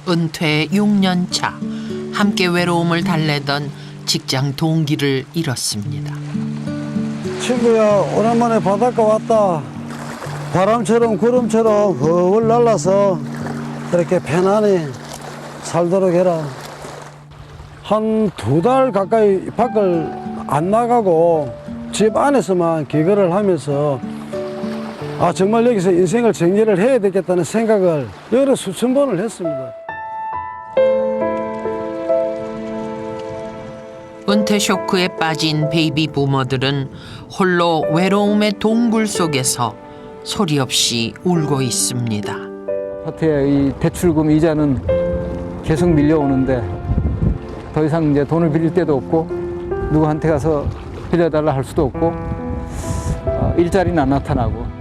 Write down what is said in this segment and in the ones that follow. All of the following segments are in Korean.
은퇴 6년 차 함께 외로움을 달래던 직장 동기를 잃었습니다. 친구야, 오랜만에 바닷가 왔다. 바람처럼 구름처럼 헐 날라서 이렇게 편안히 살도록 해라. 한 2달 가까이 밖을 안 나가고 집 안에서만 기거를 하면서 정말 여기서 인생을 정리를 해야 되겠다는 생각을 여러 수천 번을 했습니다. 은퇴 쇼크에 빠진 베이비 부머들은 홀로 외로움의 동굴 속에서 소리 없이 울고 있습니다. 아파트의 이 대출금 이자는 계속 밀려오는데 더 이상 이제 돈을 빌릴 데도 없고 누구한테 가서 빌려달라 할 수도 없고 일자리는 안 나타나고.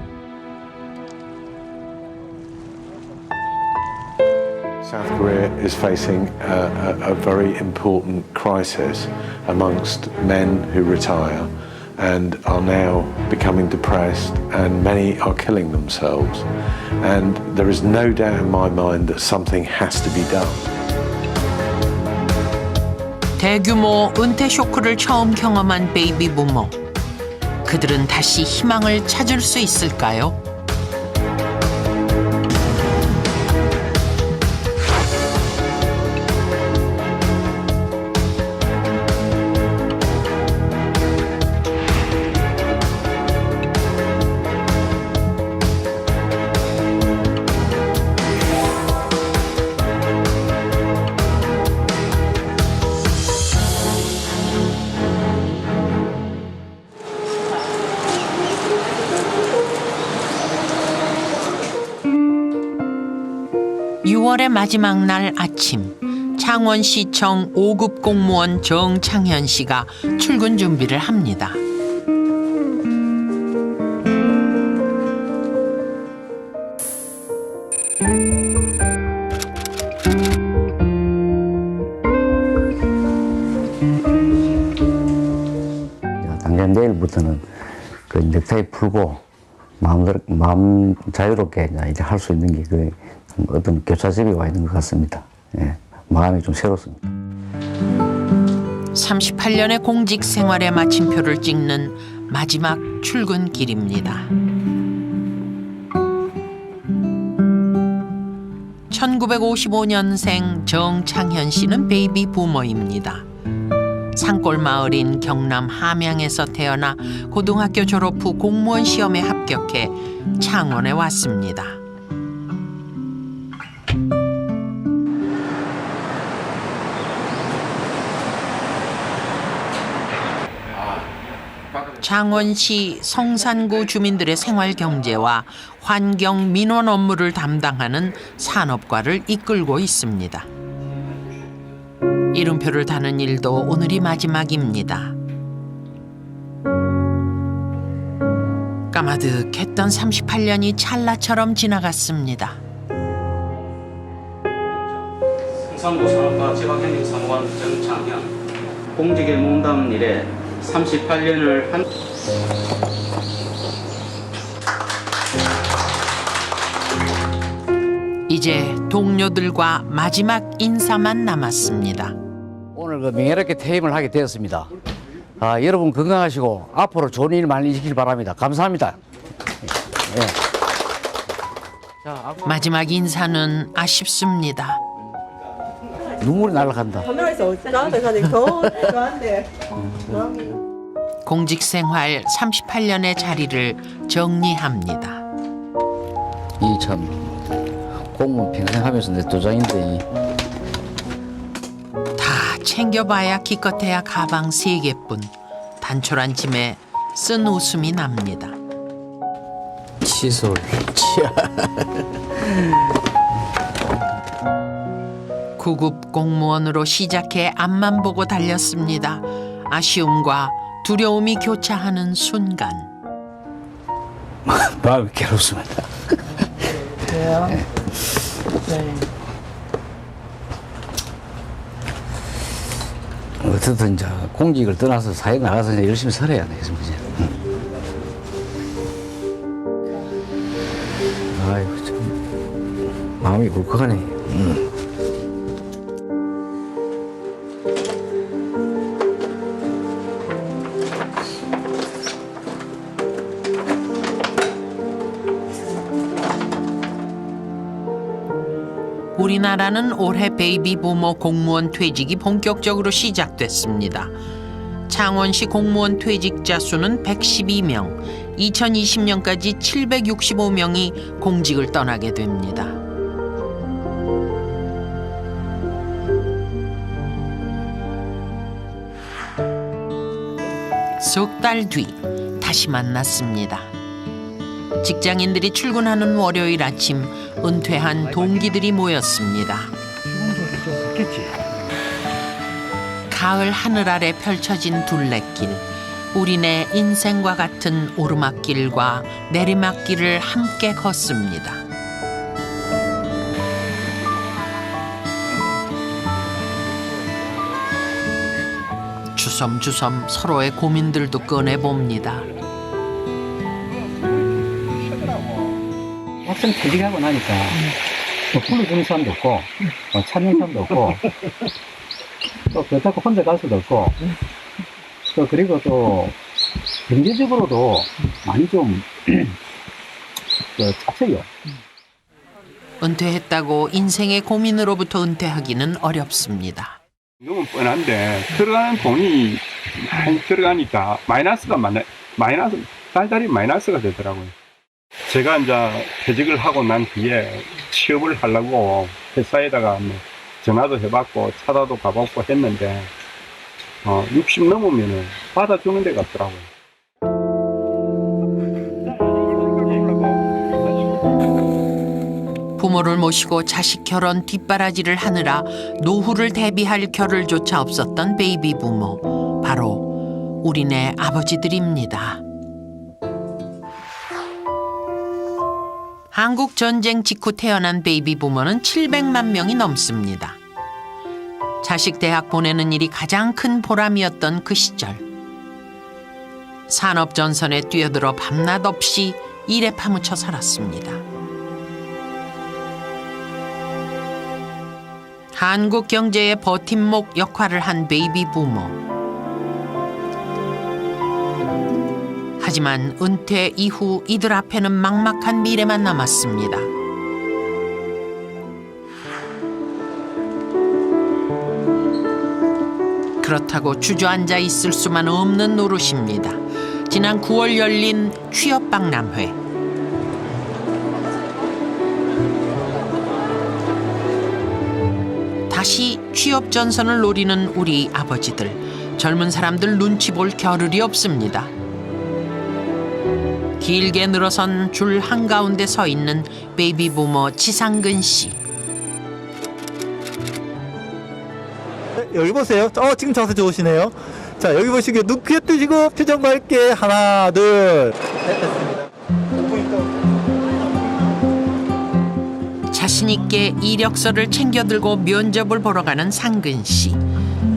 South Korea is facing a very important crisis amongst men who retire and are now becoming depressed, and many are killing themselves. And there is no doubt in my mind that something has to be done. 대규모 은퇴 쇼크를 처음 경험한 베이비 부머. 그들은 다시 희망을 찾을 수 있을까요? (6월의) 마지막 날 아침, 창원시청 5급 공무원 정창현 씨가 출근 준비를 합니다. 당장 내일부터는 그 넥타이 풀고 마음 자유롭게 이제 할 수 있는 게 어떤 교차점이 와 있는 것 같습니다. 예, 마음이 좀 새롭습니다. 38년의 공직 생활의 마침표를 찍는 마지막 출근길입니다. 1955년생 정창현 씨는 베이비 부머입니다. 산골 마을인 경남 함양에서 태어나 고등학교 졸업 후 공무원 시험에 합격해 창원에 왔습니다. 창원시 성산구 주민들의 생활 경제와 환경 민원 업무를 담당하는 산업과를 이끌고 있습니다. 이름표를 다는 일도 오늘이 마지막입니다. 까마득했던 38년이 찰나처럼 지나갔습니다. 성산구 산업과 지방행정사무관 정창현, 공직에 몸담은 일에 38년을 한 이제 동료들과 마지막 인사만 남았습니다. 오늘 명예롭게 퇴임을 하게 되었습니다. 여러분 건강하시고 앞으로 좋은 일 많이 있길 바랍니다. 감사합니다. 예. 마지막 인사는 아쉽습니다. 눈물이 날아간다. 공직 생활 38년의 자리를 정리합니다. 이 참 공무원 평생 하면서 내 도장인데 다 챙겨봐야 기껏해야 가방 3개뿐. 단촐한 짐에 쓴 웃음이 납니다. 칫솔. 구급 공무원으로 시작해 앞만 보고 달렸습니다. 아쉬움과 두려움이 교차하는 순간. 마음이 괴롭습니다. 그래요? 네. 어쨌든 이제 공직을 떠나서 사회 나가서 이제 열심히 살아야 돼. 아이고 참 마음이 울컥하네. 우리나라는 올해 베이비 부모 공무원 퇴직이 본격적으로 시작됐습니다. 창원시 공무원 퇴직자 수는 112명, 2020년까지 765명이 공직을 떠나게 됩니다. 석 달 뒤 다시 만났습니다. 직장인들이 출근하는 월요일 아침 은퇴한 동기들이 모였습니다. 가을 하늘 아래 펼쳐진 둘레길, 우리네 인생과 같은 오르막길과 내리막길을 함께 걷습니다. 주섬주섬 서로의 고민들도 꺼내봅니다. 막상 퇴직하고 나니까 뭐 불러주는 사람도 없고 찾는 사람도 없고 또 그렇다고 혼자 갈 수도 없고 또 그리고 또 경제적으로도 많이 좀 차쳐요. 은퇴했다고 인생의 고민으로부터 은퇴하기는 어렵습니다. 너무 뻔한데 들어가는 돈이 많이 들어가니까 달달이 마이너스가 되더라고요. 제가 이제 퇴직을 하고 난 뒤에 취업을 하려고 회사에다가 전화도 해봤고 찾아도 가봤고 했는데 60 넘으면 받아주는 데가 없더라고요. 부모를 모시고 자식 결혼 뒷바라지를 하느라 노후를 대비할 겨를조차 없었던 베이비 부모, 바로 우리네 아버지들입니다. 한국 전쟁 직후 태어난 베이비 부모는 700만 명이 넘습니다. 자식 대학 보내는 일이 가장 큰 보람이었던 그 시절. 산업 전선에 뛰어들어 밤낮 없이 일에 파묻혀 살았습니다. 한국 경제의 버팀목 역할을 한 베이비 부모. 하지만 은퇴 이후 이들 앞에는 막막한 미래만 남았습니다. 그렇다고 주저앉아 있을 수만 없는 노릇입니다. 지난 9월 열린 취업박람회. 다시 취업 전선을 노리는 우리 아버지들. 젊은 사람들 눈치 볼 겨를이 없습니다. 길게 늘어선 줄 한가운데 서 있는 베이비 부모 지상근 씨. 여기 보세요. 지금 자세 좋으시네요. 자, 여기 보시고 눈 크게 뜨시고 표정 밝게 하나, 둘. 됐습니다. 자신 있게 이력서를 챙겨 들고 면접을 보러 가는 상근 씨.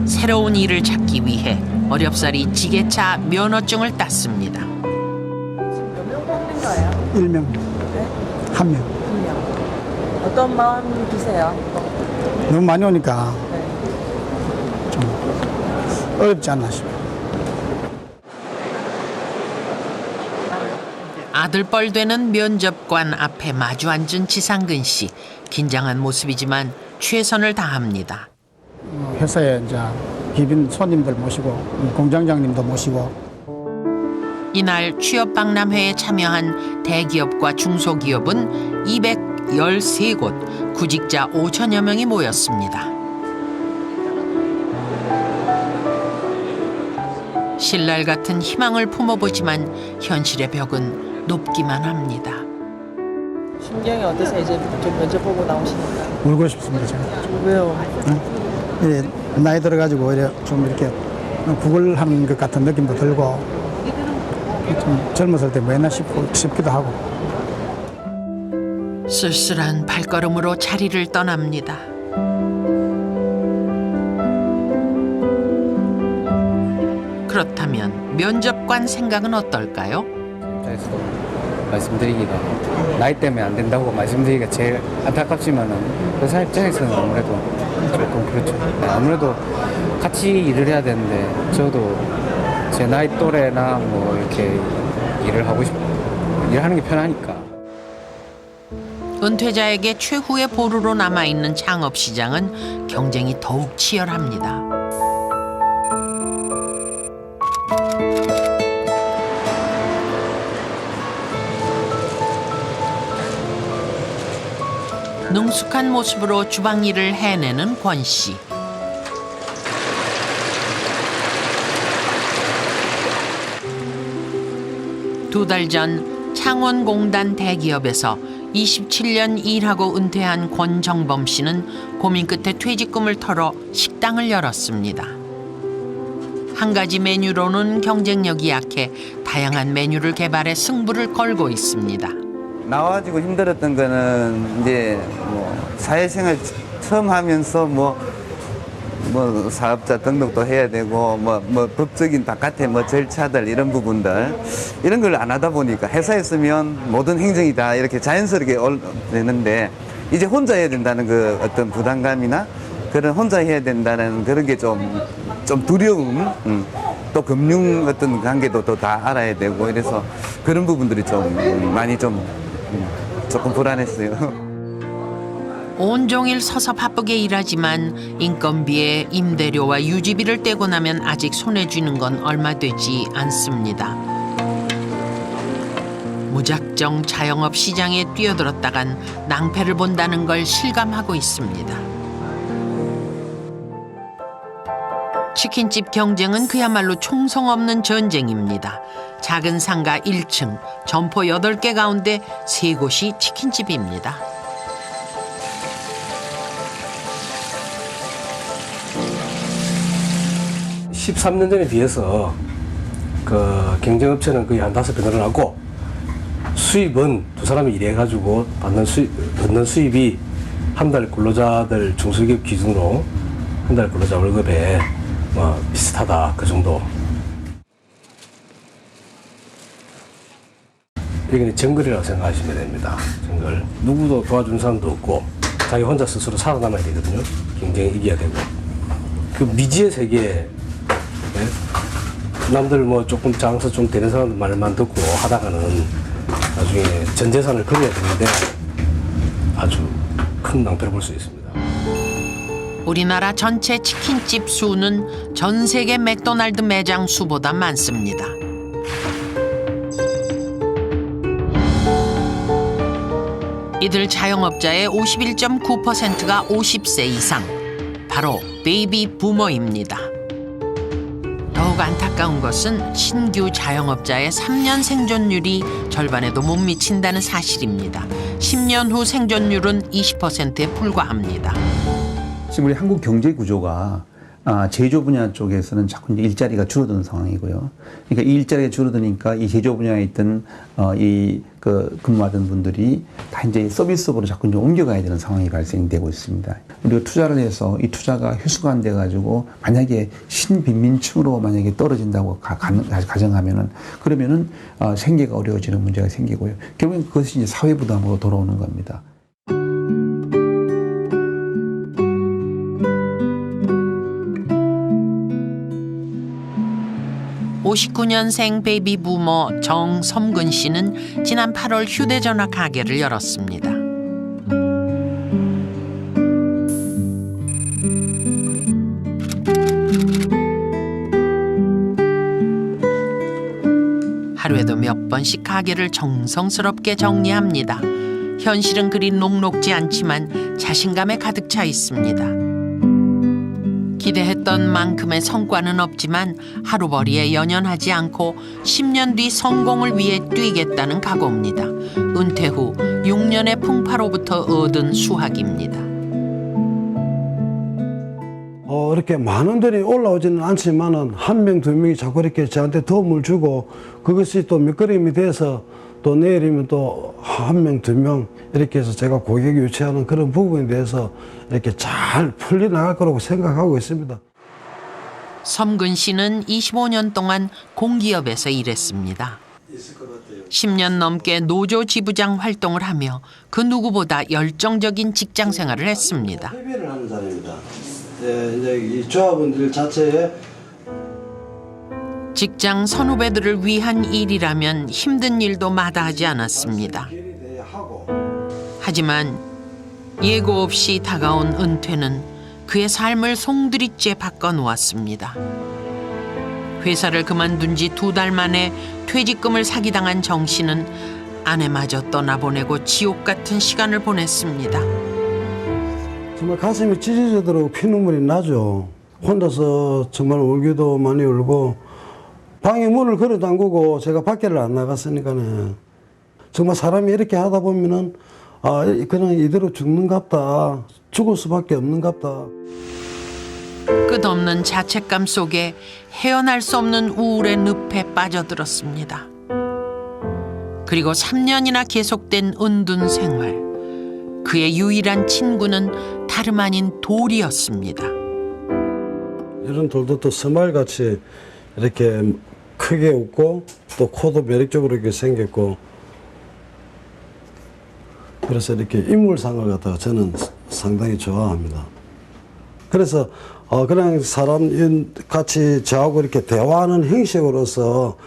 새로운 일을 찾기 위해 어렵사리 지게차 면허증을 땄습니다. 몇 명 뽑는 거예요? 1명, 네? 1명. 1명. 어떤 마음이 드세요? 너무 많이 오니까 네. 좀 어렵지 않나 싶어요. 아들뻘 되는 면접관 앞에 마주 앉은 지상근 씨. 긴장한 모습이지만 최선을 다합니다. 회사에 이제 기빈 손님들 모시고 공장장님도 모시고 이날 취업박람회에 참여한 대기업과 중소기업은 213곳, 구직자 5천여 명이 모였습니다. 신랄 같은 희망을 품어보지만 현실의 벽은 높기만 합니다. 심경이 어떠세요? 이제 좀 면접 보고 나오시니까. 울고 싶습니다. 제가. 왜요? 이래 나이 들어가지고 이래 좀 이렇게 구걸하는 것 같은 느낌도 들고 좀 젊었을 때 뭐 했나 싶기도 하고. 쓸쓸한 발걸음으로 자리를 떠납니다. 그렇다면 면접관 생각은 어떨까요? 말씀드리기가 나이 때문에 안 된다고 말씀드리기가 제일 안타깝지만은 회사 입장에서는 아무래도 조금 그렇죠. 네, 아무래도 같이 일을 해야 되는데 저도 제 나이 또래나 뭐 이렇게 일하는 게 편하니까. 은퇴자에게 최후의 보루로 남아있는 창업시장은 경쟁이 더욱 치열합니다. 능숙한 모습으로 주방 일을 해내는 권 씨. 두 달 전 창원공단 대기업에서 27년 일하고 은퇴한 권정범 씨는 고민 끝에 퇴직금을 털어 식당을 열었습니다. 한 가지 메뉴로는 경쟁력이 약해 다양한 메뉴를 개발해 승부를 걸고 있습니다. 나와가지고 힘들었던 거는 이제 뭐 사회생활 처음 하면서 뭐 사업자 등록도 해야 되고 뭐 법적인 바깥에 뭐 절차들 이런 부분들 이런 걸 안 하다 보니까 회사에 있으면 모든 행정이 다 이렇게 자연스럽게 되는데 이제 혼자 해야 된다는 그 어떤 부담감이나 그런 혼자 해야 된다는 그런 게 좀 두려움 또 금융 어떤 관계도 또 다 알아야 되고 이래서 그런 부분들이 좀 많이 좀 조금 불안했어요. 온종일 서서 바쁘게 일하지만 인건비에 임대료와 유지비를 떼고 나면 아직 손에 쥐는 건 얼마 되지 않습니다. 무작정 자영업 시장에 뛰어들었다간 낭패를 본다는 걸 실감하고 있습니다. 치킨집 경쟁은 그야말로 총성 없는 전쟁입니다. 작은 상가 1층, 점포 8개 가운데 3곳이 치킨집입니다. (13년) 전에 비해서 그 경쟁업체는 거의 한 5배 늘어나고 수입은 두 사람이 일해가지고 받는 수입이 한 달 근로자들 중소기업 기준으로 한 달 근로자 월급에 뭐 비슷하다 그 정도. 이게 정글이라고 생각하시면 됩니다. 정글. 누구도 도와주는 사람도 없고 자기 혼자 스스로 살아남아야 되거든요. 경쟁에 이겨야 되고. 그 미지의 세계에 남들 뭐 조금 장사 좀 되는 사람들 말만 듣고 하다가는 나중에 전 재산을 걸어야 되는데 아주 큰 낭패를 볼 수 있습니다. 우리나라 전체 치킨집 수는 전 세계 맥도날드 매장 수보다 많습니다. 이들 자영업자의 51.9%가 50세 이상, 바로 베이비 부머입니다. 더욱 안타까운 것은 신규 자영업자의 3년 생존율이 절반에도 못 미친다는 사실입니다. 10년 후 생존율은 20%에 불과합니다. 지금 우리 한국 경제 구조가 제조 분야 쪽에서는 자꾸 이제 일자리가 줄어드는 상황이고요. 그러니까 이 일자리가 줄어드니까 이 제조 분야에 있던 근무하던 분들이 다 이제 서비스업으로 자꾸 이제 옮겨가야 되는 상황이 발생되고 있습니다. 우리가 투자를 해서 이 투자가 회수가 안 돼가지고 만약에 신빈민층으로 만약에 떨어진다고 가정하면은 그러면은 생계가 어려워지는 문제가 생기고요. 결국엔 그것이 이제 사회 부담으로 돌아오는 겁니다. 59년생 베이비 부머 정섬근 씨는 지난 8월 휴대전화 가게를 열었습니다. 하루에도 몇 번씩 가게를 정성스럽게 정리합니다. 현실은 그리 녹록지 않지만 자신감에 가득 차 있습니다. 기대했던 만큼의 성과는 없지만 하루벌이에 연연하지 않고 10년 뒤 성공을 위해 뛰겠다는 각오입니다. 은퇴 후 6년의 풍파로부터 얻은 수확입니다. 이렇게 많은 돈이 올라오지는 않지만은 한 명, 두 명이 자꾸 이렇게 저한테 도움을 주고 그것이 또 밑거름이 돼서 또 내일이면 또 한 명, 두 명 이렇게 해서 제가 고객이 유치하는 그런 부분에 대해서 이렇게 잘 풀려나갈 거라고 생각하고 있습니다. 섬근 씨는 25년 동안 공기업에서 일했습니다. 10년 넘게 노조 지부장 활동을 하며 그 누구보다 열정적인 직장 생활을 했습니다. 협의를 하는 자리입니다. 예, 이제 이 조합원들 자체에 직장 선후배들을 위한 일이라면 힘든 일도 마다하지 않았습니다. 하지만 예고 없이 다가온 은퇴는 그의 삶을 송두리째 바꿔놓았습니다. 회사를 그만둔 지 2달 만에 퇴직금을 사기당한 정 씨는 아내마저 떠나보내고 지옥 같은 시간을 보냈습니다. 정말 가슴이 찢어지도록 피눈물이 나죠. 혼자서 정말 울기도 많이 울고 방에 문을 걸어 잠그고 제가 밖에를 안 나갔으니까는 정말 사람이 이렇게 하다 보면은 그냥 이대로 죽는갑다. 죽을 수밖에 없는갑다. 끝없는 자책감 속에 헤어날 수 없는 우울의 늪에 빠져들었습니다. 그리고 3년이나 계속된 은둔 생활. 그의 유일한 친구는 다름 아닌 돌이었습니다. 이런 돌도 또 스마일같이 이렇게 크게 웃고 또 코도 매력적으로 이렇게 생겼고 그래서 이렇게 인물상을 갖다가 저는 상당히 좋아합니다. 그래서 그냥 사람 같이 저하고 이렇게 대화하는 형식으로서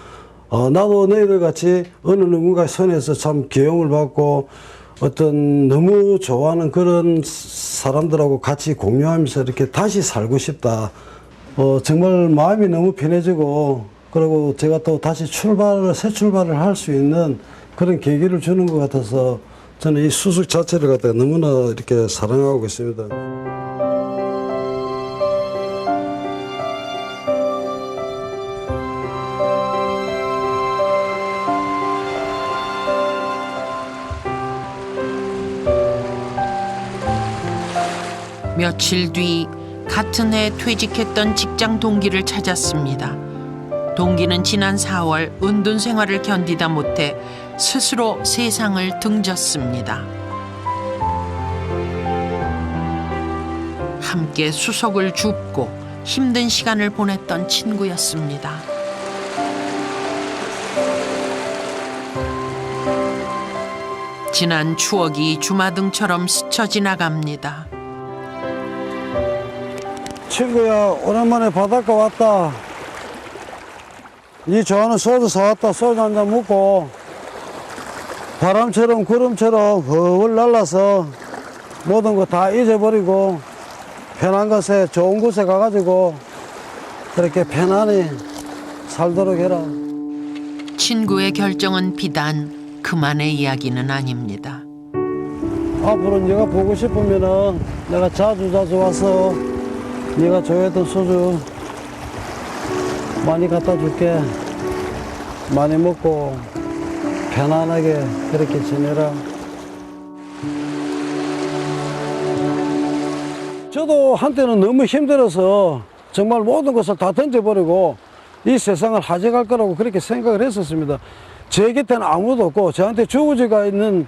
나도 너희들 같이 어느 누군가의 손에서 참 기용을 받고 어떤 너무 좋아하는 그런 사람들하고 같이 공유하면서 이렇게 다시 살고 싶다. 정말 마음이 너무 편해지고 그리고 제가 또 다시 새 출발을 할 수 있는 그런 계기를 주는 것 같아서 저는 이 수술 자체를 갖다가 너무나 이렇게 사랑하고 있습니다. 며칠 뒤 같은 해 퇴직했던 직장 동기를 찾았습니다. 동기는 지난 4월 은둔 생활을 견디다 못해 스스로 세상을 등졌습니다. 함께 수석을 줍고 힘든 시간을 보냈던 친구였습니다. 지난 추억이 주마등처럼 스쳐 지나갑니다. 친구야, 오랜만에 바닷가 왔다. 니 좋아하는 소주 사왔다. 소주 한잔 먹고 바람처럼 구름처럼 허울 날라서 모든 거 다 잊어버리고 편한 곳에 좋은 곳에 가가지고 그렇게 편안히 살도록 해라. 친구의 결정은 비단 그만의 이야기는 아닙니다. 앞으로 네가 보고 싶으면은 내가 자주 와서 네가 좋아했던 소주 많이 갖다 줄게. 많이 먹고 편안하게 그렇게 지내라. 저도 한때는 너무 힘들어서 정말 모든 것을 다 던져버리고 이 세상을 하져갈 거라고 그렇게 생각을 했었습니다. 제 곁에는 아무도 없고 저한테 주거지가 있는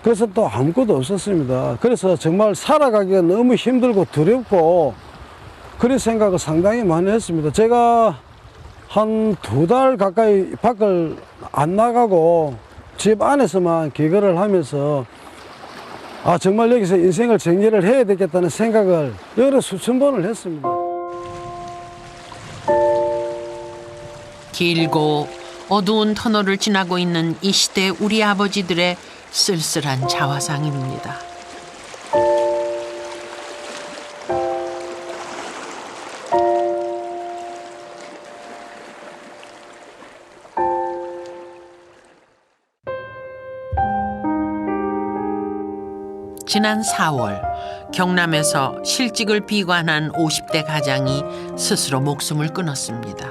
것은 또 아무것도 없었습니다. 그래서 정말 살아가기가 너무 힘들고 두렵고 그런 생각을 상당히 많이 했습니다. 제가 한 2달 가까이 밖을 안 나가고 집 안에서만 기거를 하면서 정말 여기서 인생을 정리를 해야 되겠다는 생각을 여러 수천 번을 했습니다. 길고 어두운 터널을 지나고 있는 이 시대 우리 아버지들의 쓸쓸한 자화상입니다. 지난 4월 경남에서 실직을 비관한 50대 가장이 스스로 목숨을 끊었습니다.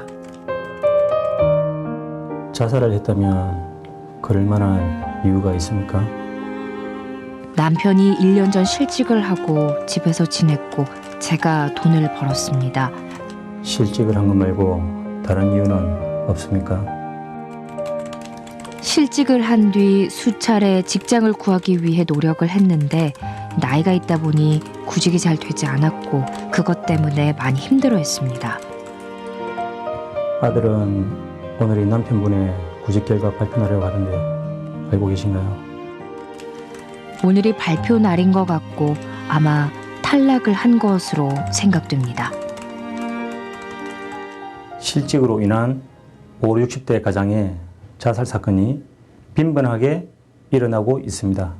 자살을 했다면 그럴 만한 이유가 있습니까? 남편이 1년 전 실직을 하고 집에서 지냈고 제가 돈을 벌었습니다. 실직을 한 것 말고 다른 이유는 없습니까? 실직을 한 뒤 수차례 직장을 구하기 위해 노력을 했는데 나이가 있다 보니 구직이 잘 되지 않았고 그것 때문에 많이 힘들어했습니다. 아들은 오늘 이 남편분의 구직 결과 발표하려고 하던데 알고 계신가요? 오늘이 발표 날인 것 같고 아마 탈락을 한 것으로 생각됩니다. 실직으로 인한 50, 60대 가장의 자살 사건이 빈번하게 일어나고 있습니다.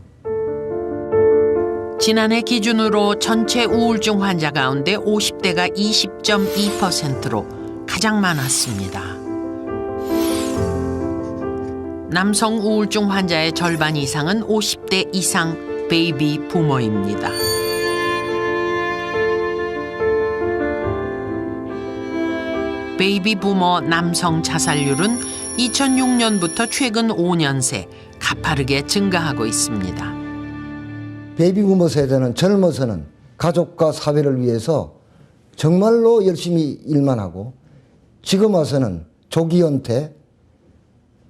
지난해 기준으로 전체 우울증 환자 가운데 50대가 20.2%로 가장 많았습니다. 남성 우울증 환자의 절반 이상은 50대 이상 베이비 부모입니다. 베이비 부모 남성 자살률은 2006년부터 최근 5년 새 가파르게 증가하고 있습니다. 베이비 부모 세대는 젊어서는 가족과 사회를 위해서 정말로 열심히 일만 하고 지금 와서는 조기 은퇴,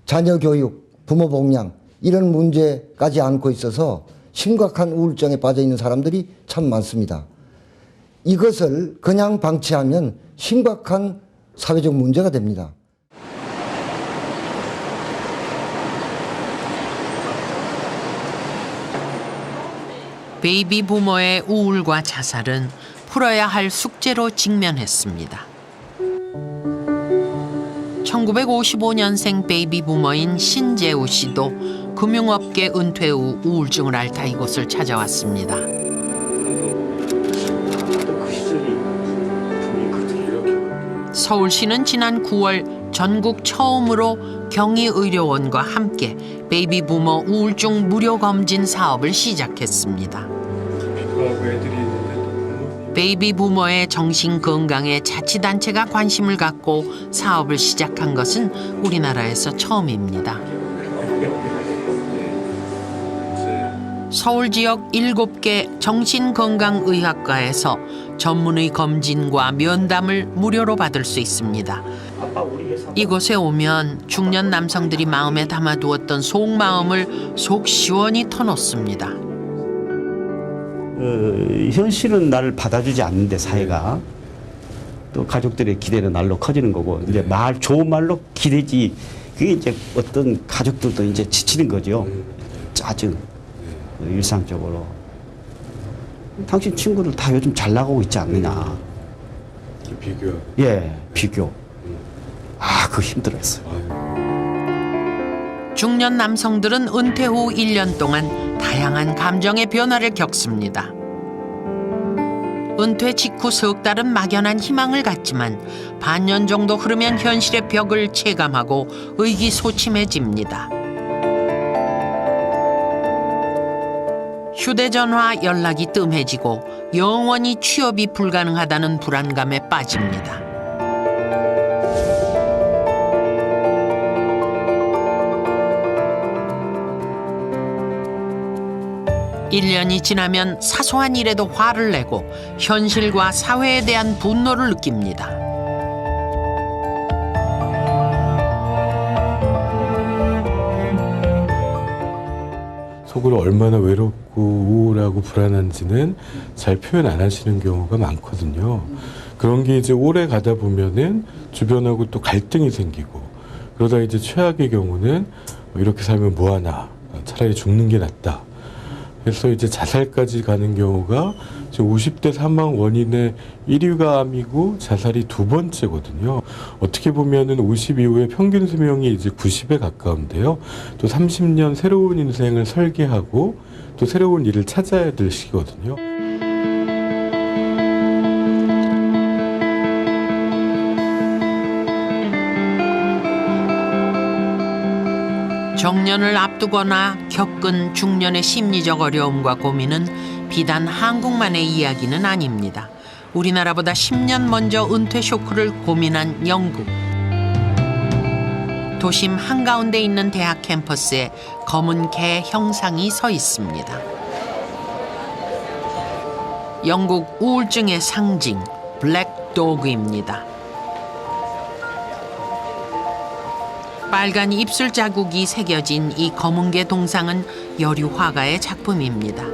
자녀 교육, 부모 복양 이런 문제까지 안고 있어서 심각한 우울증에 빠져 있는 사람들이 참 많습니다. 이것을 그냥 방치하면 심각한 사회적 문제가 됩니다. 베이비 부모의 우울과 자살은 풀어야 할 숙제로 직면했습니다. 1955년생 베이비 부모인 신재우 씨도 금융업계 은퇴 후 우울증을 앓다 이곳을 찾아왔습니다. 서울시는 지난 9월 전국 처음으로 경희의료원과 함께 베이비 부모 우울증 무료 검진 사업을 시작했습니다. 베이비 부모의 정신 건강에 자치단체가 관심을 갖고 사업을 시작한 것은 우리나라에서 처음입니다. 서울 지역 7개 정신건강의학과에서 전문의 검진과 면담을 무료로 받을 수 있습니다. 이곳에 오면 중년 남성들이 마음에 담아두었던 속마음을 속 시원히 터놓습니다. 현실은 나를 받아주지 않는데 사회가 또 가족들의 기대는 날로 커지는 거고 이제 좋은 말로 기대지 그게 이제 어떤 가족들도 이제 지치는 거죠. 짜증 일상적으로 당신 친구들 다 요즘 잘 나가고 있지 않느냐. 비교. 예, 비교. 그거 힘들었어요. 중년 남성들은 은퇴 후 1년 동안 다양한 감정의 변화를 겪습니다. 은퇴 직후 석 달은 막연한 희망을 갖지만 반년 정도 흐르면 현실의 벽을 체감하고 의기소침해집니다. 휴대전화 연락이 뜸해지고 영원히 취업이 불가능하다는 불안감에 빠집니다. (1년이) 지나면 사소한 일에도 화를 내고 현실과 사회에 대한 분노를 느낍니다. 속으로 얼마나 외롭고 우울하고 불안한지는 잘 표현 안 하시는 경우가 많거든요. 그런 게 이제 오래 가다 보면은 주변하고 또 갈등이 생기고 그러다 이제 최악의 경우는 이렇게 살면 뭐하나 차라리 죽는 게 낫다. 그래서 이제 자살까지 가는 경우가 지금 50대 사망 원인의 1위가 암이고 자살이 2번째거든요. 어떻게 보면은 50 이후에 평균 수명이 이제 90에 가까운데요. 또 30년 새로운 인생을 설계하고 또 새로운 일을 찾아야 될 시기거든요. 정년을 앞두거나 겪은 중년의 심리적 어려움과 고민은 비단 한국만의 이야기는 아닙니다. 우리나라보다 10년 먼저 은퇴 쇼크를 고민한 영국. 도심 한가운데 있는 대학 캠퍼스에 검은 개 형상이 서 있습니다. 영국 우울증의 상징, 블랙 도그입니다. 빨간 입술 자국이 새겨진 이 검은 개 동상은 여류 화가의 작품입니다.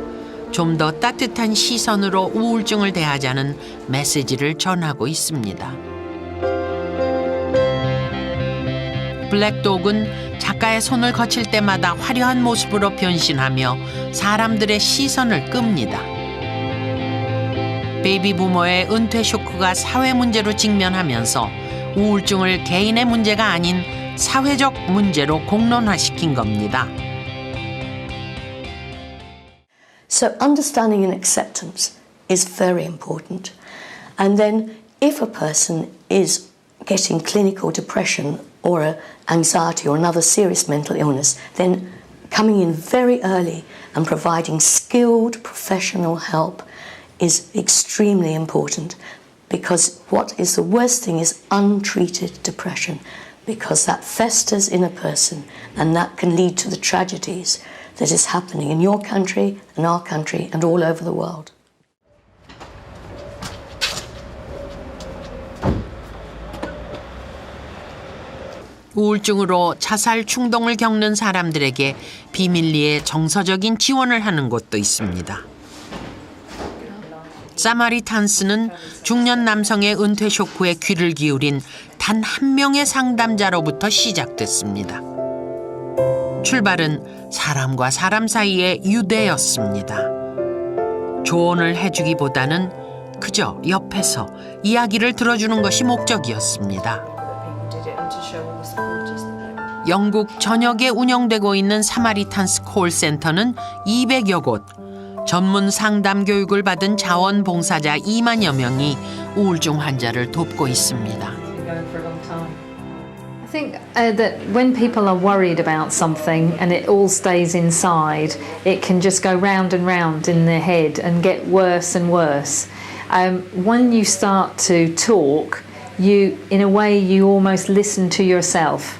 좀 더 따뜻한 시선으로 우울증을 대하자는 메시지를 전하고 있습니다. 블랙독은 작가의 손을 거칠 때마다 화려한 모습으로 변신하며 사람들의 시선을 끕니다. 베이비 부모의 은퇴 쇼크가 사회 문제로 직면하면서 우울증을 개인의 문제가 아닌 사회적 문제로 공론화시킨 겁니다. So understanding and acceptance is very important. And then if a person is getting clinical depression or anxiety or another serious mental illness, then coming in very early and providing skilled professional help is extremely important, because what is the worst thing is untreated depression, because that festers in a person and that can lead to the tragedies that is happening in your country and our country and all over the world. 우울증으로 자살 충동을 겪는 사람들에게 비밀리에 정서적인 지원을 하는 곳도 있습니다. 사마리탄스는 중년 남성의 은퇴 쇼크에 귀를 기울인 단 한 명의 상담자로부터 시작됐습니다. 출발은 사람과 사람 사이의 유대였습니다. 조언을 해주기보다는 그저 옆에서 이야기를 들어주는 것이 목적이었습니다. 영국 전역에 운영되고 있는 사마리탄스 콜센터는 200여 곳, 전문 상담 교육을 받은 자원봉사자 2만여 명이 우울증 환자를 돕고 있습니다. I think that when people are worried about something and it all stays inside, it can just go round and round in their head and get worse and worse. When you start to talk, in a way, you almost listen to yourself.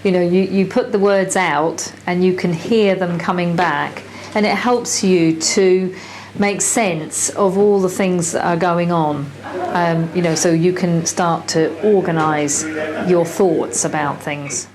You know, you put the words out and you can hear them coming back, and it helps you to make sense of all the things that are going on. You know, so you can start to organise your thoughts about things.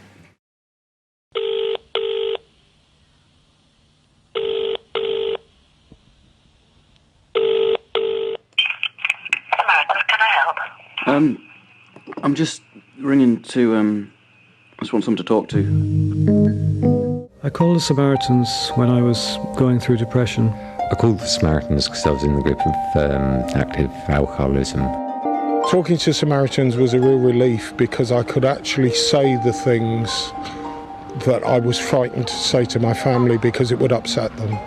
I'm just ringing to, I just want someone to talk to. I called the Samaritans when I was going through depression. I called the Samaritans because I was in the grip of active alcoholism. Talking to Samaritans was a real relief because I could actually say the things that I was frightened to say to my family because it would upset them.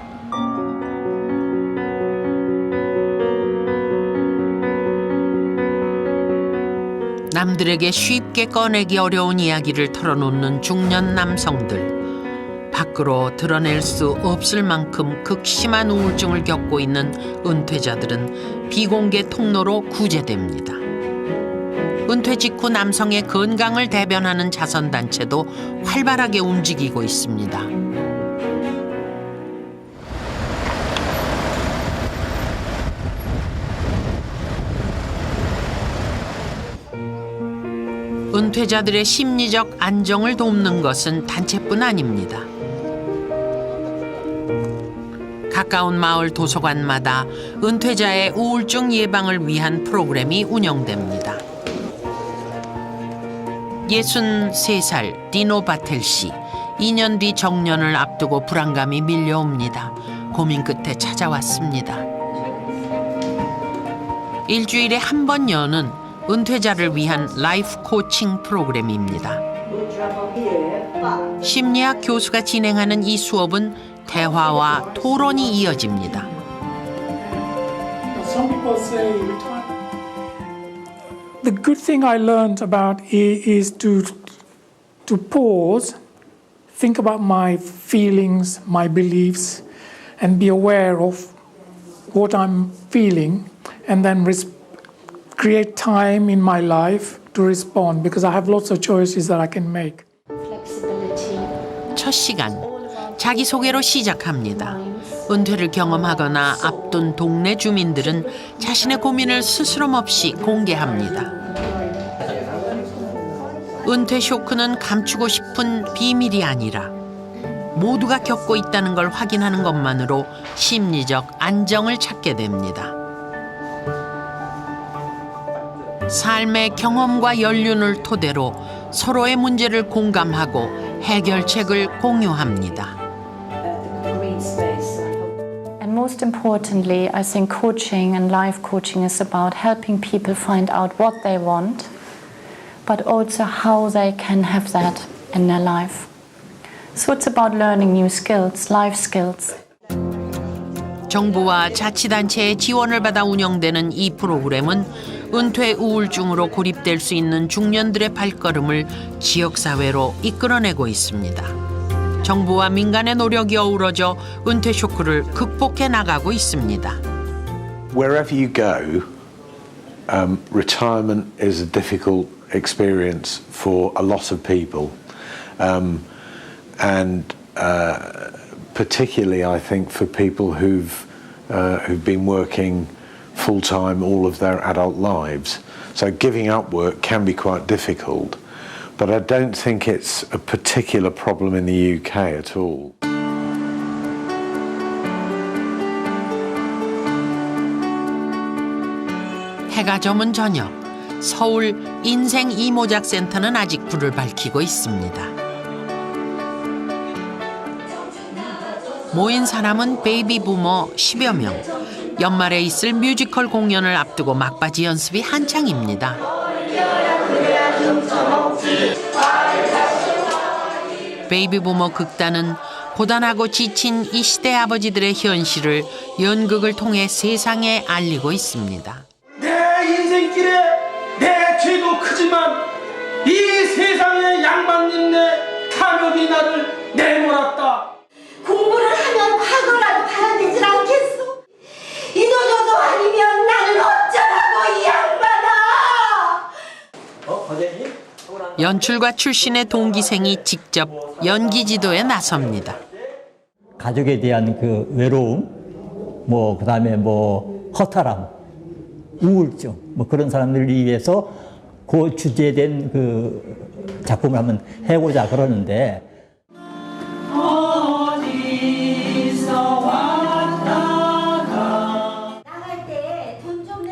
남들에게 쉽게 꺼내기 어려운 이야기를 털어놓는 중년 남성들. 밖으로 드러낼 수 없을 만큼 극심한 우울증을 겪고 있는 은퇴자들은 비공개 통로로 구제됩니다. 은퇴 직후 남성의 건강을 대변하는 자선단체도 활발하게 움직이고 있습니다. 은퇴자들의 심리적 안정을 돕는 것은 단체뿐 아닙니다. 가까운 마을 도서관마다 은퇴자의 우울증 예방을 위한 프로그램이 운영됩니다. 63살 디노 바텔 씨, 2년 뒤 정년을 앞두고 불안감이 밀려옵니다. 고민 끝에 찾아왔습니다. 일주일에 한 번 여는 은퇴자를 위한 라이프 코칭 프로그램입니다. 심리학 교수가 진행하는 이 수업은 대화와 토론이 이어집니다. The good thing I learned about is to pause, think about my feelings, my beliefs, and be aware of what I'm feeling, and then create time in my life to respond, because I have lots of choices that I can make. 첫 시간, 자기소개로 시작합니다. 은퇴를 경험하거나 앞둔 동네 주민들은 자신의 고민을 스스럼 없이 공개합니다. 은퇴 쇼크는 감추고 싶은 비밀이 아니라 모두가 겪고 있다는 걸 확인하는 것만으로 심리적 안정을 찾게 됩니다. 삶의 경험과 연륜을 토대로 서로의 문제를 공감하고 해결책을 공유합니다. And most importantly, I think coaching and life coaching is about helping people find out what they want, but also how they can have that in their life. So it's about learning new skills, life skills. 정부와 자치단체의 지원을 받아 운영되는 이 프로그램은 은퇴 우울증으로 고립될 수 있는 중년들의 발걸음을 지역사회로 이끌어내고 있습니다. 정부와 민간의 노력이 어우러져 은퇴 쇼크를 극복해 나가고 있습니다. Wherever you go, retirement is a difficult experience for a lot of people. And particularly, I think, for people who've been working full-time all of their adult lives. So giving up work can be quite difficult. But I don't think it's a particular problem in the UK at all. 해가 저문 저녁, 서울 인생 이모작 센터는 아직 불을 밝히고 있습니다. 모인 사람은 베이비 부머 10여 명. 연말에 있을 뮤지컬 공연을 앞두고 막바지 연습이 한창입니다. 베이비 부머 극단은 고단하고 지친 이 시대 아버지들의 현실을 연극을 통해 세상에 알리고 있습니다. 내 인생길에 내 죄도 크지만 이 세상의 양반님네 탐욕이 나를 내몰았다. 공부를 하면 과거라도 봐야 되질 않겠소? 이도저도 아니면 나는 어쩌라고 이 양반아! 연출가 출신의 동기생이 직접 연기 지도에 나섭니다. 가족에 대한 그 외로움, 뭐 그다음에 뭐 허탈함, 우울증, 뭐 그런 사람들을 위해서 그 주제된 그 작품을 한번 해보자 그러는데.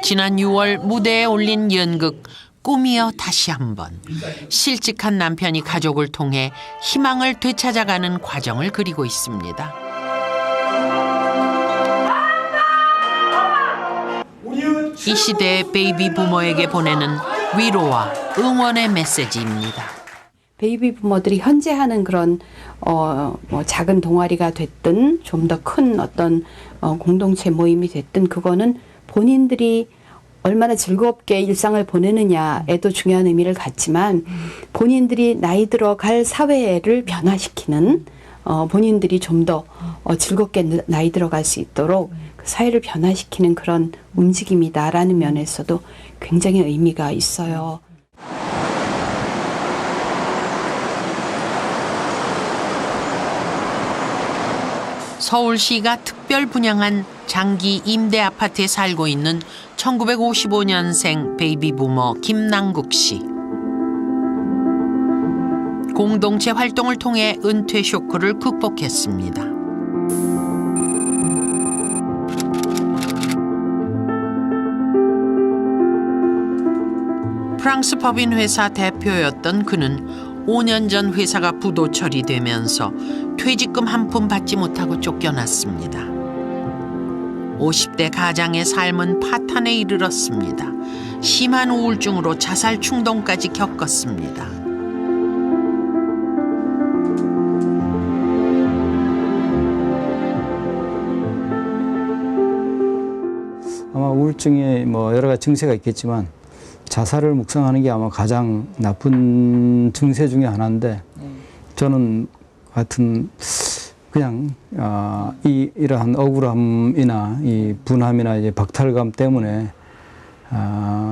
지난 6월 무대에 올린 연극 꿈이여 다시 한번. 실직한 남편이 가족을 통해 희망을 되찾아가는 과정을 그리고 있습니다. 이 시대의 베이비 부머에게 보내는 위로와 응원의 메시지입니다. 베이비 부머들이 현재 하는 그런 뭐 작은 동아리가 됐든 좀 더 큰 어떤 공동체 모임이 됐든 그거는 본인들이 얼마나 즐겁게 일상을 보내느냐에도 중요한 의미를 갖지만 본인들이 나이 들어갈 사회를 변화시키는 본인들이 좀 더 즐겁게 나이 들어갈 수 있도록 그 사회를 변화시키는 그런 움직임이다라는 면에서도 굉장히 의미가 있어요. 서울시가 특별 분양한 장기 임대 아파트에 살고 있는 1955년생 베이비 부머 김남국 씨. 공동체 활동을 통해 은퇴 쇼크를 극복했습니다. 프랑스 법인 회사 대표였던 그는 5년 전 회사가 부도 처리되면서 퇴직금 한 푼 받지 못하고 쫓겨났습니다. 50대 가장의 삶은 파탄에 이르렀습니다. 심한 우울증으로 자살 충동까지 겪었습니다. 아마 우울증에 뭐 여러 가지 증세가 있겠지만 자살을 묵상하는 게 아마 가장 나쁜 증세 중에 하나인데 저는 하여튼 그냥 이러한 억울함이나 이 분함이나 이제 박탈감 때문에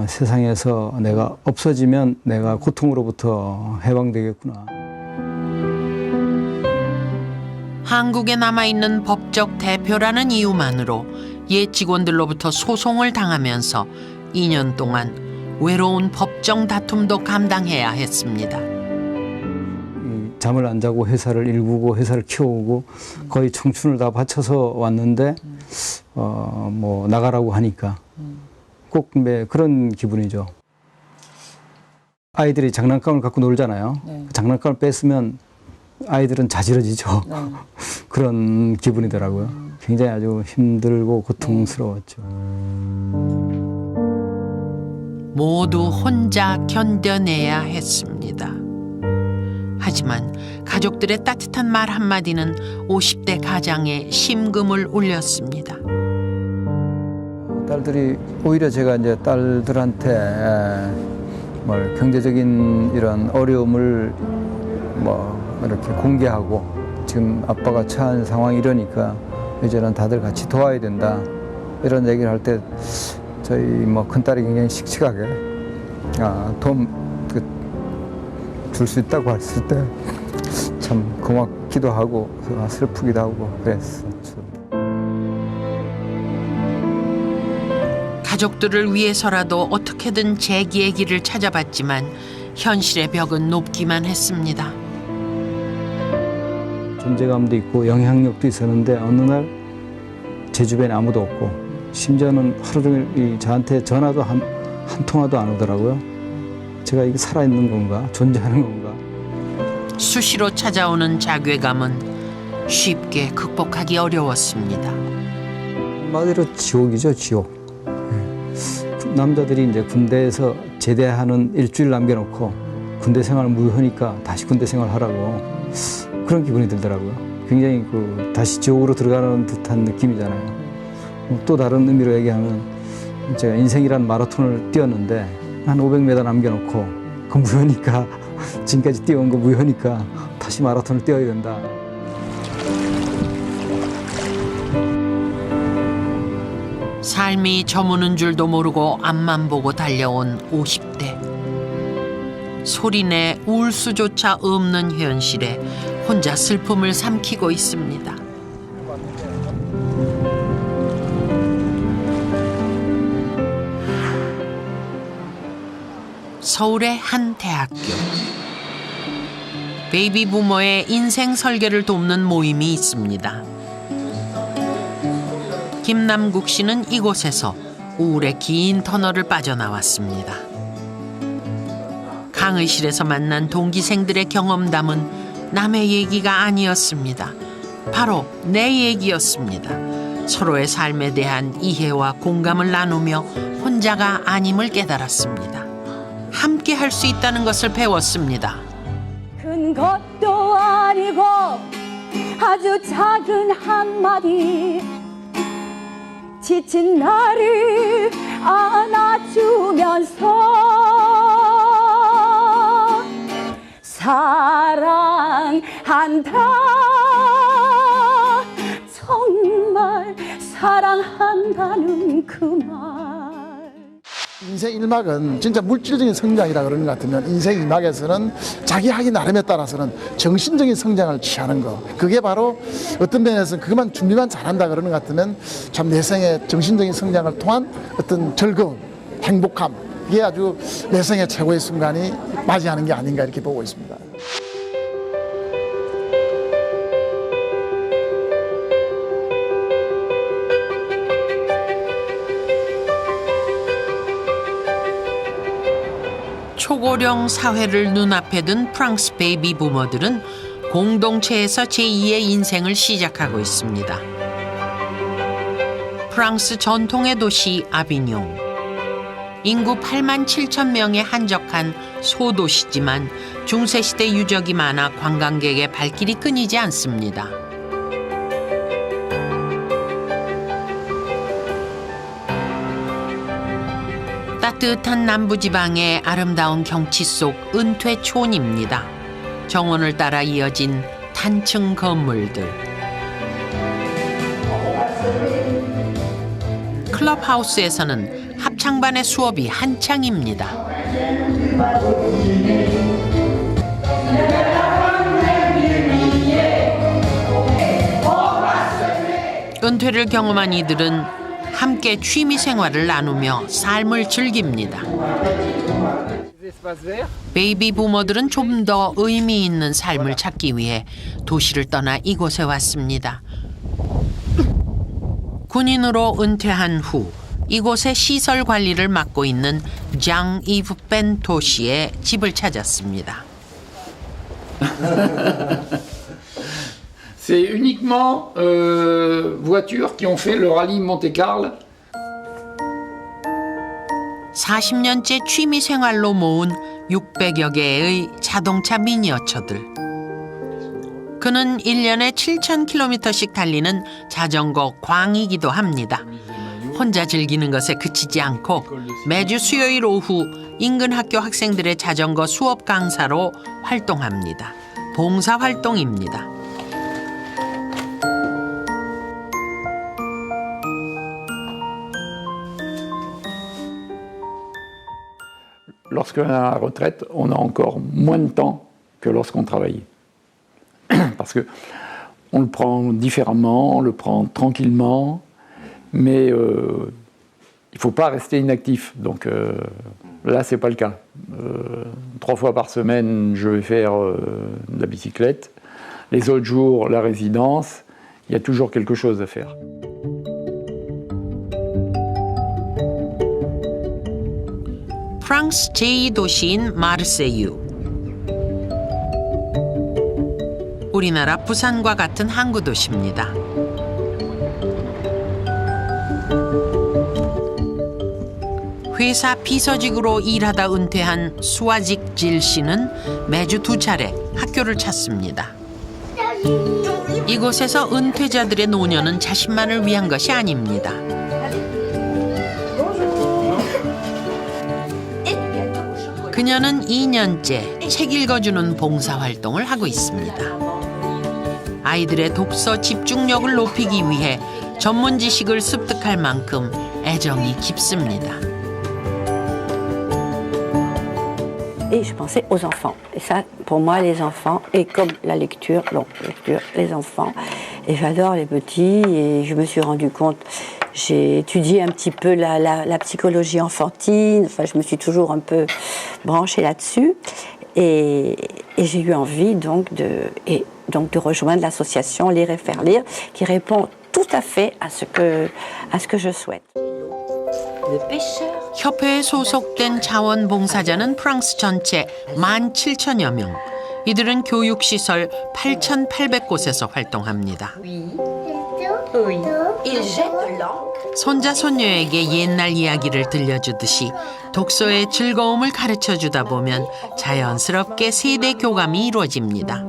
세상에서 내가 없어지면 내가 고통으로부터 해방되겠구나. 한국에 남아있는 법적 대표라는 이유만으로 옛 직원들로부터 소송을 당하면서 2년 동안 외로운 법정 다툼도 감당해야 했습니다. 잠을 안 자고 회사를 일구고 회사를 키워오고 거의 청춘을 다 바쳐서 왔는데 뭐 나가라고 하니까 꼭 그런 기분이죠. 아이들이 장난감을 갖고 놀잖아요. 네. 장난감을 뺐으면 아이들은 자지러지죠. 네. 그런 기분이더라고요. 굉장히 아주 힘들고 고통스러웠죠. 모두 혼자 견뎌내야 했습니다. 하지만 가족들의 따뜻한 말 한마디는 50대 가장의 심금을 울렸습니다. 딸들이 오히려 제가 이제 딸들한테 경제적인 이런 어려움을 이렇게 공개하고 지금 아빠가 처한 상황이 이러니까 이제는 다들 같이 도와야 된다 이런 얘기를 할 때 저희 큰딸이 굉장히 씩씩하게 도움 줄 수 있다고 했을 때 참 고맙기도 하고 슬프기도 하고 그랬었죠. 가족들을 위해서라도 어떻게든 재기의 길을 찾아봤지만 현실의 벽은 높기만 했습니다. 존재감도 있고 영향력도 있었는데 어느 날 제 주변에 아무도 없고 심지어는 하루 종일 저한테 전화도 한 통화도 안 오더라고요. 제가 이게 살아있는 건가 존재하는 건가. 수시로 찾아오는 자괴감은 쉽게 극복하기 어려웠습니다. 한마디로 지옥이죠, 지옥. 남자들이 이제 군대에서 제대하는 일주일 남겨놓고 군대 생활 무효니까 다시 군대 생활 하라고 그런 기분이 들더라고요. 굉장히 다시 지옥으로 들어가는 듯한 느낌이잖아요. 또 다른 의미로 얘기하면 제가 인생이란 마라톤을 뛰었는데 한 500m 남겨놓고 그 무효니까 지금까지 뛰어온 거 무효니까 다시 마라톤을 뛰어야 된다. 삶이 저무는 줄도 모르고 앞만 보고 달려온 50대. 소리내 울 수조차 없는 현실에 혼자 슬픔을 삼키고 있습니다. 서울의 한 대학교. 베이비 부모의 인생 설계를 돕는 모임이 있습니다. 김남국 씨는 이곳에서 우울의 긴 터널을 빠져나왔습니다. 강의실에서 만난 동기생들의 경험담은 남의 얘기가 아니었습니다. 바로 내 얘기였습니다. 서로의 삶에 대한 이해와 공감을 나누며 혼자가 아님을 깨달았습니다. 함께 할 수 있다는 것을 배웠습니다. 큰 것도 아니고 아주 작은 한마디 지친 나를 안아주면서 사랑한다 정말 사랑한다는 그 말. 인생 1막은 진짜 물질적인 성장이라 그러는 것 같으면 인생 2막에서는 자기 하기 나름에 따라서는 정신적인 성장을 취하는 거. 그게 바로 어떤 면에서는 그것만 준비만 잘한다 그러는 것 같으면 참 내 생의 정신적인 성장을 통한 어떤 즐거움, 행복함. 이게 아주 내 생의 최고의 순간이 맞이하는 게 아닌가 이렇게 보고 있습니다. 초고령 사회를 눈앞에 둔 프랑스 베이비 부모들은 공동체에서 제2의 인생을 시작하고 있습니다. 프랑스 전통의 도시 아비뇽. 인구 8만 7천 명의 한적한 소도시지만 중세시대 유적이 많아 관광객의 발길이 끊이지 않습니다. 따뜻한 남부지방의 아름다운 경치 속 은퇴촌입니다. 정원을 따라 이어진 단층 건물들. 클럽하우스에서는 합창반의 수업이 한창입니다. 은퇴를 경험한 이들은 함께 취미 생활을 나누며 삶을 즐깁니다. 베이비 부모들은 좀 더 의미 있는 삶을 찾기 위해 도시를 떠나 이곳에 왔습니다. 군인으로 은퇴한 후 이곳의 시설 관리를 맡고 있는 장 이브 벤토 씨의 집을 찾았습니다. C'est uniquement voitures qui ont fait le rallye Monte-Carlo. 40년째 취미 생활로 모은 600여 개의 자동차 미니어처들. 그는 1년에 7,000km씩 달리는 자전거 광이기도 합니다. 혼자 즐기는 것에 그치지 않고 매주 수요일 오후 인근 학교 학생들의 자전거 수업 강사로 활동합니다. 봉사활동입니다. Lorsqu'on est à la retraite, on a encore moins de temps que lorsqu'on travaille. Parce que on le prend différemment, on le prend tranquillement, mais il ne faut pas rester inactif. Donc là, c'est pas le cas. 3 fois par semaine, je vais faire de la bicyclette. Les autres jours, la résidence. Il y a toujours quelque chose à faire. 프랑스 제2도시인 마르세유. 우리나라 부산과 같은 항구 도시입니다. 회사 비서직으로 일하다 은퇴한 수아직 질 씨는 매주 2차례 학교를 찾습니다. 이곳에서 은퇴자들의 노년은 자신만을 위한 것이 아닙니다. 그녀는 2년째 책 읽어주는 봉사활동을 하고 있습니다. 아이들의 독서 집중력을 높이기 위해 전문 지식을 습득할 만큼 애정이 깊습니다. Et je pensais aux enfants. Et ça, pour moi, les enfants, et comme la lecture, les enfants. Et j'adore les petits, et je me suis rendu compte, j'ai étudié un petit peu la psychologie enfantine, enfin, je me suis toujours un peu branchée là-dessus. Et j'ai eu envie donc de rejoindre l'association Lire et faire lire, qui répond tout à fait à ce que je souhaite. 협회에 소속된 자원봉사자는 프랑스 전체 17,000여 명. 이들은 교육시설 8,800곳에서 활동합니다. 손자 손녀에게 옛날 이야기를 들려주듯이 독서의 즐거움을 가르쳐주다 보면 자연스럽게 세대 교감이 이루어집니다.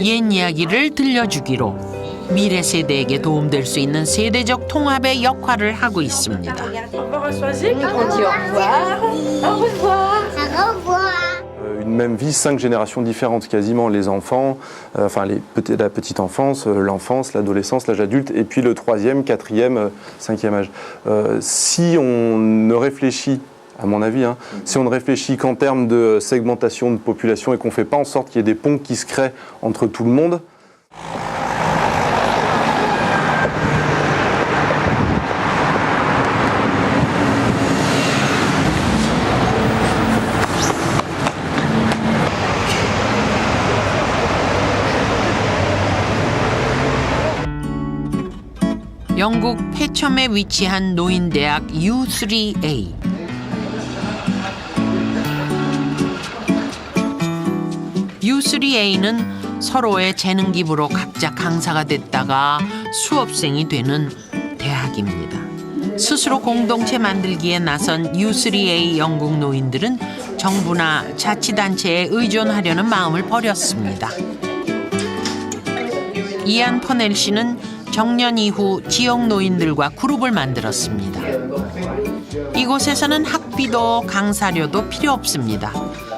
옛 이야기를 들려주기로 미래 세대에게 도움될 수 있는 세대적 통합의 역할을 하고 있습니다. Une même vie, 5 générations différentes, quasiment les enfants, enfin la petite enfance, l'enfance, l'adolescence, l'âge adulte, et puis le 3e, 4e, 5e âge. Si on ne réfléchit, à mon avis, si on ne réfléchit qu'en termes de segmentation de population et qu'on ne fait pas en sorte qu'il y ait des ponts qui se créent entre tout le monde, 영국 패첨에 위치한 노인대학 U3A. U3A는 서로의 재능 기부로 각자 강사가 됐다가 수업생이 되는 대학입니다. 스스로 공동체 만들기에 나선 U3A 영국 노인들은 정부나 자치단체에 의존하려는 마음을 버렸습니다. 이안 퍼넬 씨는 정년 이후 지역 노인들과 그룹을 만들었습니다. 이곳에서는 학비도 강사료도 필요 없습니다.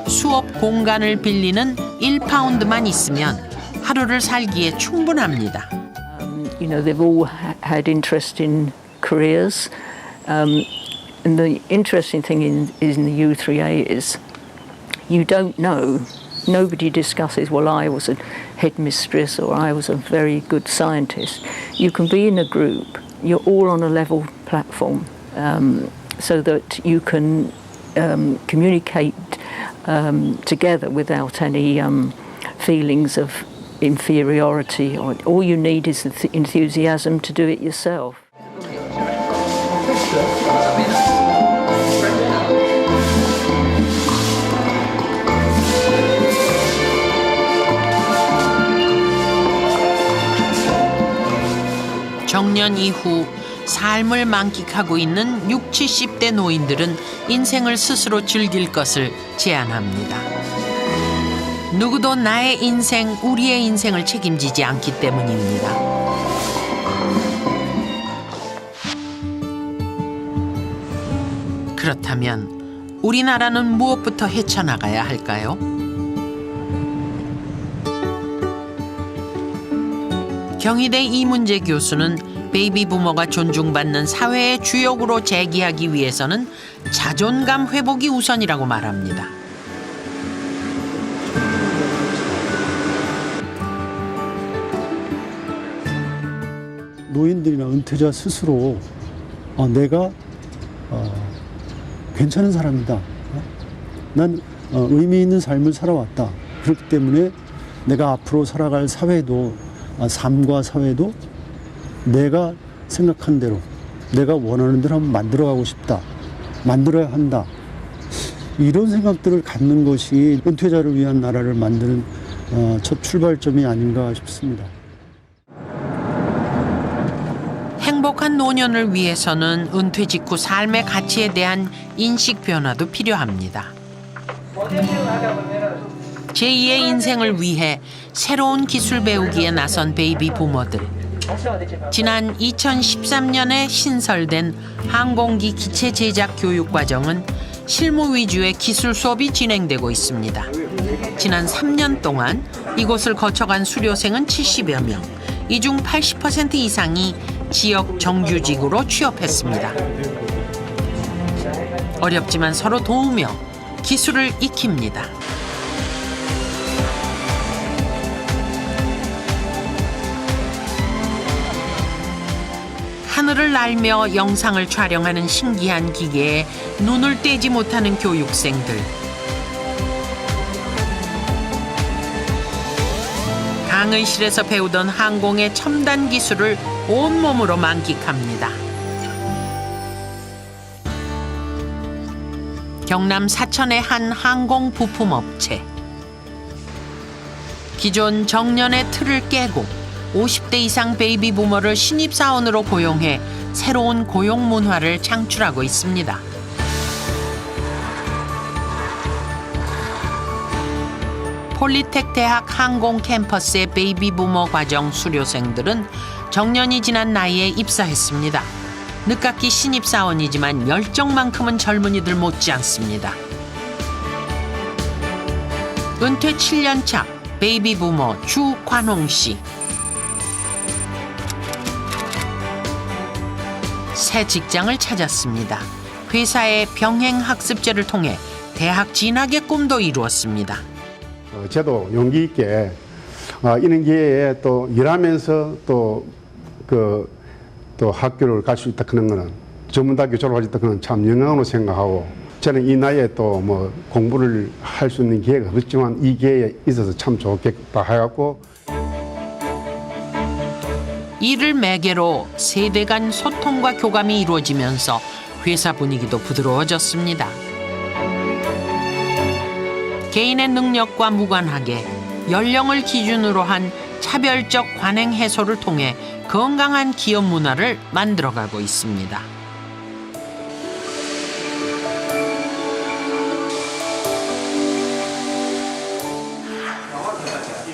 수업 공간을 빌리는 1파운드만 있으면 하루를 살기에 충분합니다. You know, they've all had interest in careers. And the interesting thing in the U3A is you don't know. Nobody discusses, well, I was a headmistress or I was a very good scientist. You can be in a group, you're all on a level platform, so that you can communicate together without any feelings of inferiority. All you need is the enthusiasm to do it yourself. 정년 이후 삶을 만끽하고 있는 60, 70대 노인들은 인생을 스스로 즐길 것을 제안합니다. 누구도 나의 인생, 우리의 인생을 책임지지 않기 때문입니다. 그렇다면 우리나라는 무엇부터 헤쳐나가야 할까요? 경희대 이문재 교수는 베이비 부머가 존중받는 사회의 주역으로 재기하기 위해서는 자존감 회복이 우선이라고 말합니다. 노인들이나 은퇴자 스스로 내가 괜찮은 사람이다. 난 의미 있는 삶을 살아왔다. 그렇기 때문에 내가 앞으로 살아갈 사회도 삶과 사회도 내가 생각한 대로 내가 원하는 대로 한번 만들어가고 싶다. 만들어야 한다. 이런 생각들을 갖는 것이 은퇴자를 위한 나라를 만드는 첫 출발점이 아닌가 싶습니다. 행복한 노년을 위해서는 은퇴 직후 삶의 가치에 대한 인식 변화도 필요합니다. 제2의 인생을 위해 새로운 기술 배우기에 나선 베이비 부머들. 지난 2013년에 신설된 항공기 기체 제작 교육 과정은 실무 위주의 기술 수업이 진행되고 있습니다. 지난 3년 동안 이곳을 거쳐간 수료생은 70여 명. 이 중 80% 이상이 지역 정규직으로 취업했습니다. 어렵지만 서로 도우며 기술을 익힙니다. 하늘을 날며 영상을 촬영하는 신기한 기계에 눈을 떼지 못하는 교육생들. 강의실에서 배우던 항공의 첨단 기술을 온몸으로 만끽합니다. 경남 사천의 한 항공 부품업체. 기존 정년의 틀을 깨고 50대 이상 베이비 부머를 신입사원으로 고용해 새로운 고용 문화를 창출하고 있습니다. 폴리텍 대학 항공 캠퍼스의 베이비 부머 과정 수료생들은 정년이 지난 나이에 입사했습니다. 늦깎이 신입사원이지만 열정만큼은 젊은이들 못지않습니다. 은퇴 7년 차 베이비 부머 주관홍 씨. 새 직장을 찾았습니다. 회사의 병행학습제를 통해 대학 진학의 꿈도 이루었습니다. 저도 용기 있게 이런 기회에 또 일하면서 또 학교를 갈 수 있다 그런 거는 전문대학교 졸업할 수 있다 그런 참 영광으로 생각하고 저는 이 나이에 또 뭐 공부를 할 수 있는 기회가 없지만 이 기회에 있어서 참 좋겠다 해갖고 이를 매개로 세대 간 소통과 교감이 이루어지면서 회사 분위기도 부드러워졌습니다. 개인의 능력과 무관하게 연령을 기준으로 한 차별적 관행 해소를 통해 건강한 기업 문화를 만들어가고 있습니다.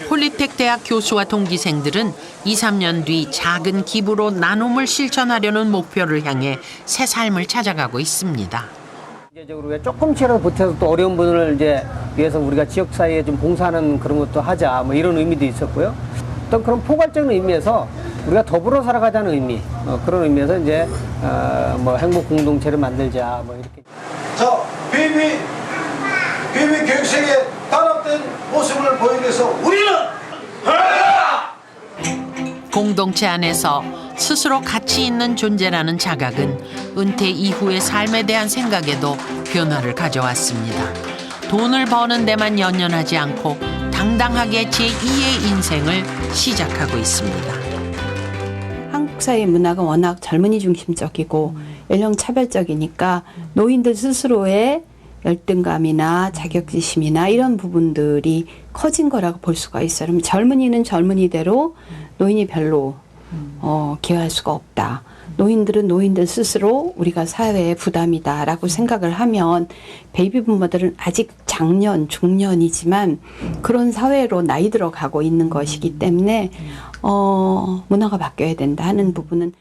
폴리텍 대학 교수와 동기생들은 2, 3년 뒤 작은 기부로 나눔을 실천하려는 목표를 향해 새 삶을 찾아가고 있습니다. 경제적으로 조금씩이라도 보태서 또 어려운 분을 이제 위해서 우리가 지역 사회에 좀 봉사하는 그런 것도 하자 뭐 이런 의미도 있었고요. 어떤 그런 포괄적인 의미에서 우리가 더불어 살아가자는 의미 그런 의미에서 이제 뭐 행복 공동체를 만들자 뭐 이렇게. 자, 베이비 교육생의 단합된 모습을 보이기 위해서 우리는 공동체 안에서 스스로 가치 있는 존재라는 자각은 은퇴 이후의 삶에 대한 생각에도 변화를 가져왔습니다. 돈을 버는 데만 연연하지 않고 당당하게 제2의 인생을 시작하고 있습니다. 한국 사회 문화가 워낙 젊은이 중심적이고 연령 차별적이니까 노인들 스스로의 열등감이나 자격지심이나 이런 부분들이 커진 거라고 볼 수가 있어요. 그럼 젊은이는 젊은이대로 노인이 별로 기여할 수가 없다. 노인들은 노인들 스스로 우리가 사회의 부담이다라고 생각을 하면 베이비 부모들은 아직 장년, 중년이지만 그런 사회로 나이 들어가고 있는 것이기 때문에 문화가 바뀌어야 된다 하는 부분은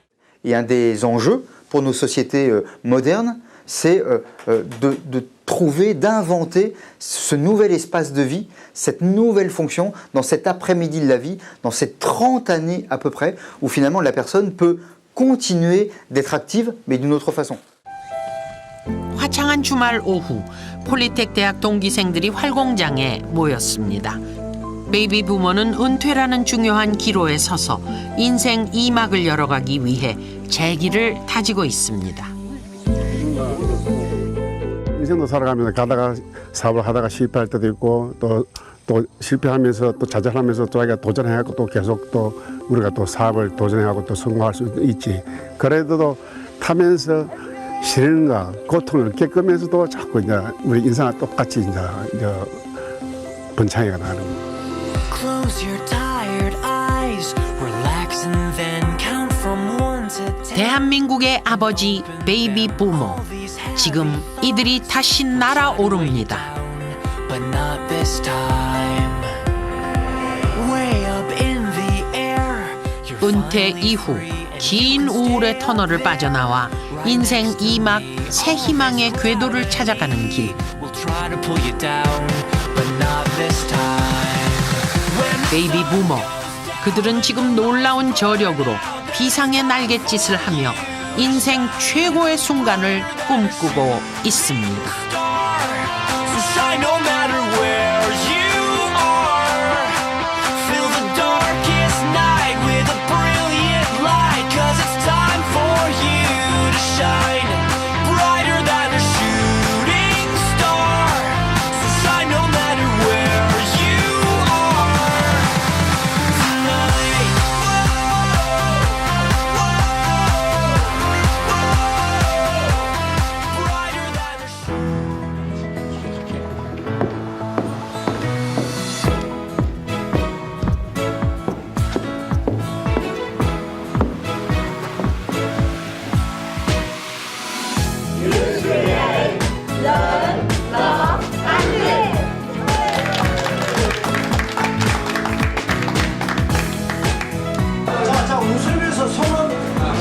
Et un des enjeux pour nos sociétés modernes, c'est de trouver, d'inventer ce nouvel espace de vie, cette nouvelle fonction dans cet après-midi de la vie, dans ces 30 années à peu près, où finalement la personne peut continuer d'être active, mais d'une autre façon. 화창한 주말 오후 폴리텍 대학 동기생들이 활공장에 모였습니다. 베이비 부모는 은퇴라는 중요한 기로에 서서 인생 2막을 열어가기 위해 재기를 다지고 있습니다. 인생도 살아가면서 가다가 사업을 하다가 실패할 때도 있고 또 실패하면서 또 좌절하면서 자기가 도전해갖고 또 계속 또 우리가 또 사업을 도전해갖고 또 성공할 수 있지. 그래도 타면서 시련과 고통을 겪으면서도 자꾸 이제 우리 인생과 똑같이 이제 번창해가 나가는 거예요. 대한민국의 아버지 베이비 부모. 지금 이들이 다시 날아오릅니다. 은퇴 이후 긴 우울의 터널을 빠져나와 인생 2막 새 희망의 궤도를 찾아가는 길. 베이비 부모. 그들은 지금 놀라운 저력으로 비상의 날갯짓을 하며 인생 최고의 순간을 꿈꾸고 있습니다. 자, 웃으면서 손은 다